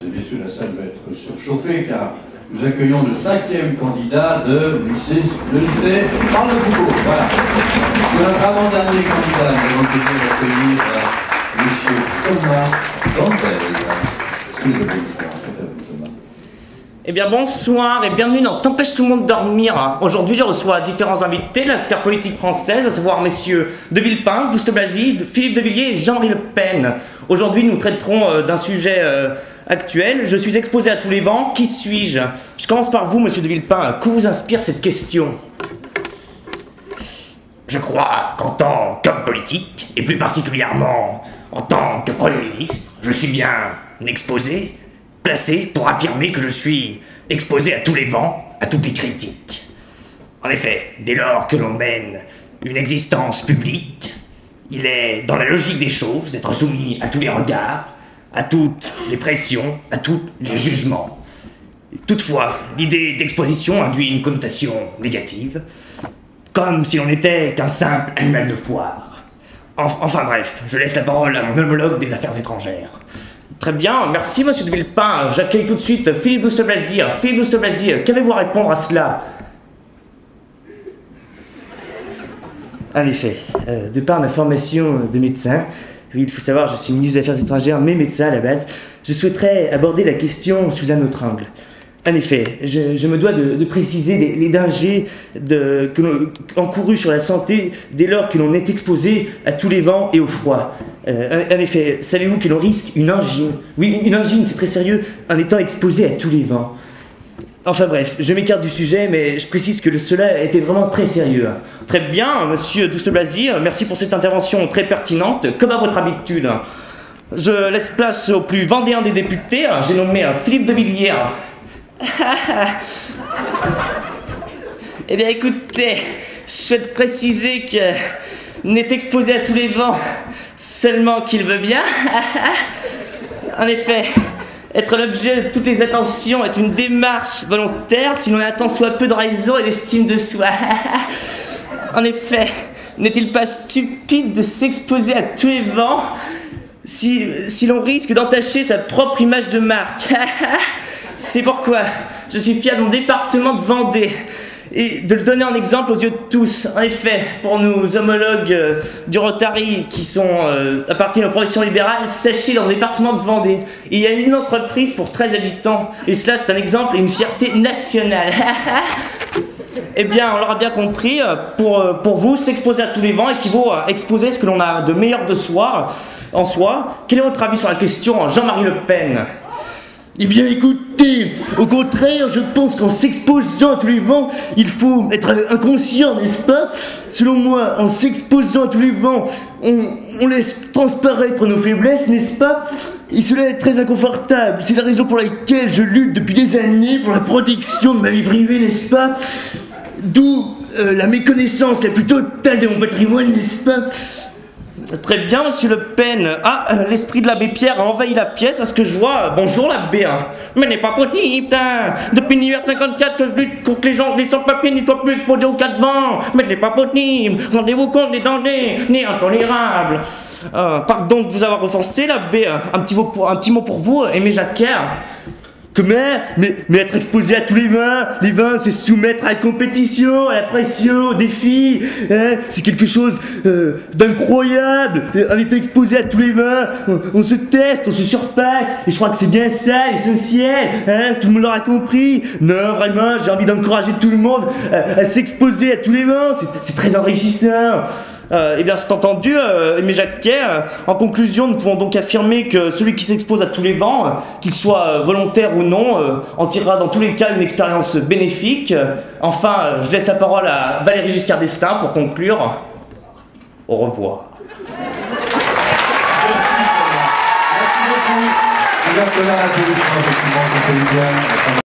Bien sûr, la salle va être surchauffée car nous accueillons le 5e candidat de le lycée Charles de Foucault. Voilà. C'est notre avant-dernier candidat. Nous avons plaisir d'accueillir M. Thomas Dantel. Eh bien bonsoir et bienvenue dans T'empêche tout le monde de dormir. Aujourd'hui je reçois différents invités de la sphère politique française, à savoir messieurs de Villepin, Douste Blazy, Philippe de Villiers et Jean-Marie Le Pen. Aujourd'hui nous traiterons d'un sujet actuel. Je suis exposé à tous les vents. Qui suis-je? Je commence par vous, monsieur de Villepin. Que vous inspire cette question? Je crois qu'en tant qu'homme politique, et plus particulièrement en tant que Premier ministre, je suis bien exposé, placé pour affirmer que je suis exposé à tous les vents, à toutes les critiques. En effet, dès lors que l'on mène une existence publique, il est dans la logique des choses d'être soumis à tous les regards, à toutes les pressions, à tous les jugements. Toutefois, l'idée d'exposition induit une connotation négative, comme si l'on n'était qu'un simple animal de foire. Enfin bref, je laisse la parole à mon homologue des affaires étrangères. Très bien, merci monsieur de Villepin. J'accueille tout de suite Philippe Douste Blazy. Philippe Douste Blazy, qu'avez-vous à répondre à cela? En effet, de par ma formation de médecin, oui, il faut savoir, je suis ministre des Affaires étrangères, mais médecin à la base, je souhaiterais aborder la question sous un autre angle. En effet, je me dois de préciser les dangers encourus sur la santé dès lors que l'on est exposé à tous les vents et au froid. En effet, savez-vous que l'on risque une angine? Oui, une angine, c'est très sérieux, en étant exposé à tous les vents. Enfin bref, je m'écarte du sujet, mais je précise que cela était vraiment très sérieux. Très bien, monsieur Douste Blazy, merci pour cette intervention très pertinente, comme à votre habitude. Je laisse place au plus vendéen des députés, j'ai nommé Philippe de Villiers. Eh bien écoutez, je souhaite préciser que n'est exposé à tous les vents seulement qu'il veut bien. En effet, être l'objet de toutes les attentions est une démarche volontaire si l'on a tant soit peu de raison et d'estime de soi. En effet, n'est-il pas stupide de s'exposer à tous les vents si l'on risque d'entacher sa propre image de marque? C'est pourquoi je suis fier de mon département de Vendée et de le donner en exemple aux yeux de tous. En effet, pour nos homologues du Rotary qui appartiennent aux professions libérales, sachez dans le département de Vendée, il y a une entreprise pour 13 habitants. Et cela, c'est un exemple et une fierté nationale. Eh bien, on l'aura bien compris, pour vous, s'exposer à tous les vents équivaut à exposer ce que l'on a de meilleur en soi. Quel est votre avis sur la question, Jean-Marie Le Pen? Eh bien écoutez, au contraire, je pense qu'en s'exposant à tous les vents, il faut être inconscient, n'est-ce pas? Selon moi, en s'exposant à tous les vents, on laisse transparaître nos faiblesses, n'est-ce pas? Et cela est très inconfortable. C'est la raison pour laquelle je lutte depuis des années pour la protection de ma vie privée, n'est-ce pas? D'où la méconnaissance la plus totale de mon patrimoine, n'est-ce pas? Très bien, monsieur Le Pen. Ah, l'esprit de l'abbé Pierre a envahi la pièce, à ce que je vois. Bonjour, l'abbé. Mais n'est pas possible, putain. Depuis 1954 que je lutte contre les gens, les sans-papiers n'y soient plus exposés aux quatre vents. Mais n'est pas possible. Rendez-vous compte des dangers, n'est intolérable. Pardon de vous avoir offensé, l'abbé. Un petit mot pour vous, Aimé Jacquard. Comment? Mais être exposé à tous les vents, c'est se soumettre à la compétition, à la pression, au défi, hein? C'est quelque chose d'incroyable. En étant exposé à tous les vents, on se teste, on se surpasse, et je crois que c'est bien ça l'essentiel, hein? Tout le monde l'aura compris. Non, vraiment, j'ai envie d'encourager tout le monde à s'exposer à tous les vents, c'est très enrichissant. Eh bien, c'est entendu, Aimé Jacquet. En conclusion, nous pouvons donc affirmer que celui qui s'expose à tous les vents, qu'il soit volontaire ou non, en tirera dans tous les cas une expérience bénéfique. Enfin, je laisse la parole à Valéry Giscard d'Estaing pour conclure. Au revoir. Merci beaucoup.